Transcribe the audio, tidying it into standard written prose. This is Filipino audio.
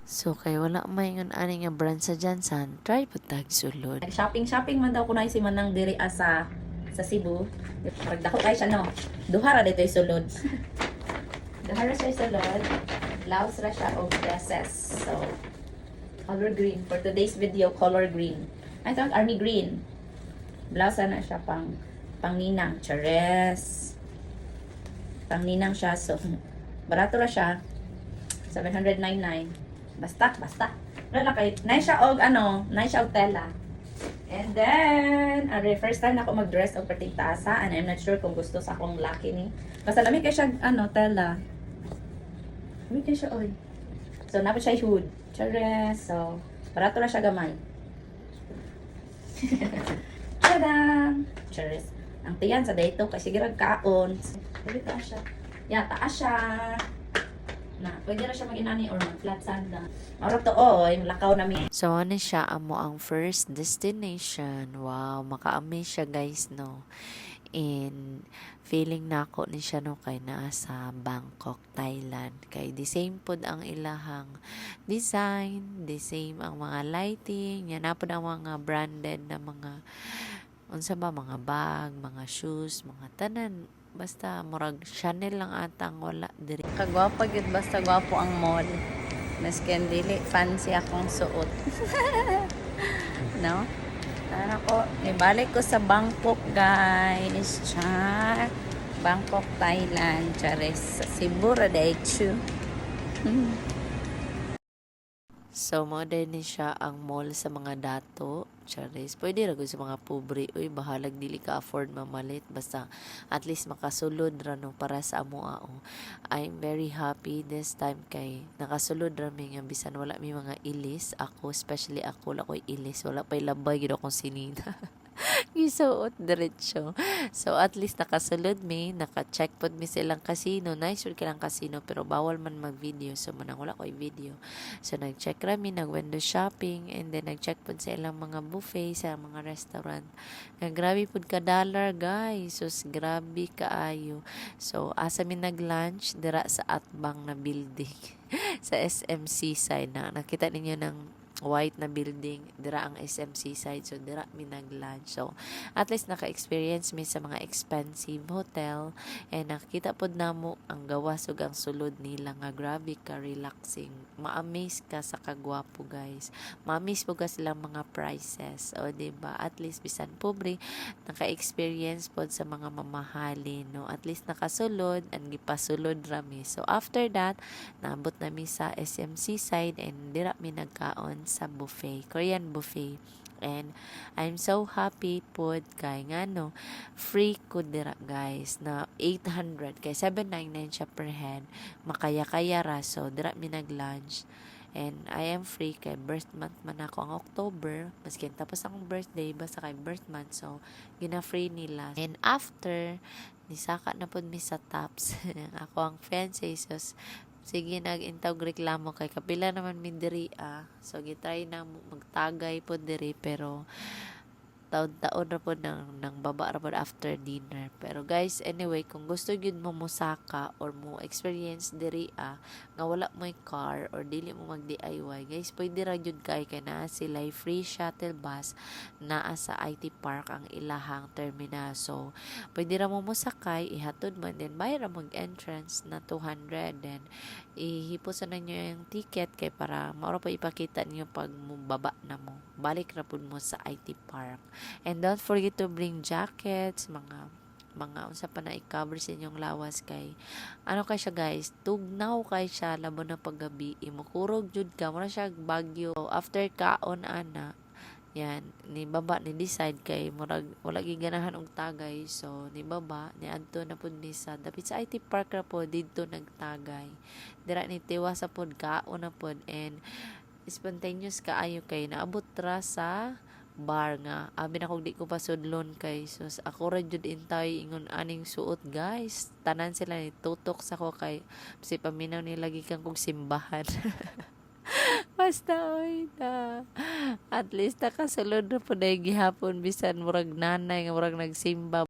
So kay wala maingon ani nga brand sa Jansan, try po tag sulod. Shopping man daw kunay si manang diri sa Cebu. Pagdako kay siya no. Duha ra dito sulod. Duha ra siya sulod. Blouse ra siya og dresses. So color green for today's video, color green. I thought army green. Blouse na siya pang ninang, chares. Pang ninang siya, so barato ra siya. 799. Basta. Wala kay nay siya og nay siya og tela. And then, first time na ako mag-dress og pating taasa, and I'm not sure kung gusto sa akong laki ni. Basta lamig kay siya tela. Lamig kay siya oy. So napod siya hood, chares. So barato ra siya gamay. Tadam! Chares. Ang tiyan sa dayto kasi girag kaon. Dili taas siya. Taas siya. Na, pwede na siya mag-inani or mag-flat sanda. Maro to oy, lakaw na mi. So ano siya amo ang first destination. Wow, maka-amaze siya guys no. And feeling na ako ni siya no kay naa sa Bangkok, Thailand. Kay the same pod ang ilahang design, the same ang mga lighting, yan na pod ang mga branded na mga unsa ba mga bag, mga shoes, mga tanan. Basta murag Chanel lang atang wala diri. Kagwapo gyud basta gwapo ang mall. Maskin dili fancy akong suot. No? Tara ko, ibalik ko sa Bangkok guys. Char. Bangkok, Thailand. Charis. Sa Cebu, Radaichu. So, mo din ni siya ang mall sa mga dato. Charis. Pwede ra gud sa mga pobre. Uy, bahalag dili ka afford mamalit. Basta, at least makasulod ra no para sa amo ao. I'm very happy this time kay nakasulod ra mi nga bisan wala mi mga ilis. Ako, especially ako, wala ko'y ilis. Wala pa'y labay gid akong sinina. Gisuot diretso. So at least nakasulod mi, naka-check pod mi silang casino. Nice or kilang casino pero bawal man mag-video. So manang wala ko'y video. So nag-check rami, nag-window shopping and then nag-check pod sa ilang mga buffet sa mga restaurant. Nga grabe pod ka dollar guys. So grabe kaayo. So asa mi nag-lunch dira sa Atbang na building sa SMC side na nakita ninyo ng white na building dira ang SMC side, so dira mi nag-lunch. So at least naka-experience mi sa mga expensive hotel and nakita pod namo ang gawas ug ang sulod nila nga grabe ka relaxing. Ma-amaze ka sa kagwapo guys. Ma-amaze po ka silang mga prices, o diba, at least bisan pobre naka-experience pod sa mga mamahalin, no, at least nakasulod and gipasulod rami. So after that naabot nami sa SMC side and dira mi nagkaon sa buffet, Korean buffet. And I'm so happy pod kay ngano free ko dira guys na 800 kay 799 siya per head, makaya-kaya ra. So dira mi nag-lunch and I am free kay birth month man ako ang October, maskin tapos akong birthday basta kay birth month, so gina-free nila. And after nisaka na pod mi sa Tops ako ang fiancé, so sige nag-intawg reklamo kay kapila naman mi diri so gitry na magtagay po diri pero taon-taon ra po ng baba ra po after dinner. Pero guys, anyway, kung gusto gyud mo musaka or mo experience diri nga wala mo car or dili mo mag DIY, guys, pwede ra gyud kay naa sila free shuttle bus naa sa IT Park ang ilahang terminal. So pwede ra mo musakay, ihatod mo, and then bayar ra mo entrance na 200, then ihipos na ninyo yung ticket kay para maura pa ipakita niyo pag mubaba na mo. Balik ra pud mo sa IT Park. And don't forget to bring jackets, mga unsa pa na i-cover sa inyong lawas kay ano kay siya guys, tugnaw kay siya labo na paggabi, imukurog jud ka mo siya bagyo. After kaon ana yan ni baba ni decide kay murag wala giganahan og tagay, so ni baba ni adto na pud ni sa dapit sa IT Park ra po didto nagtagay dira ni tiwa sa pud kaon na pud and spontaneous kaayo kay naabot ra sa bar nga abi na kog di ko pasudlon kay sus ako ra jud intay ingon aning suot guys, tanan sila ni tutok sa ko kay si paminaw ni lagi kang kog simbahan. Basta oy na at least nakasulod na po na gihapon bisan murag nanay nga murag nagsimba.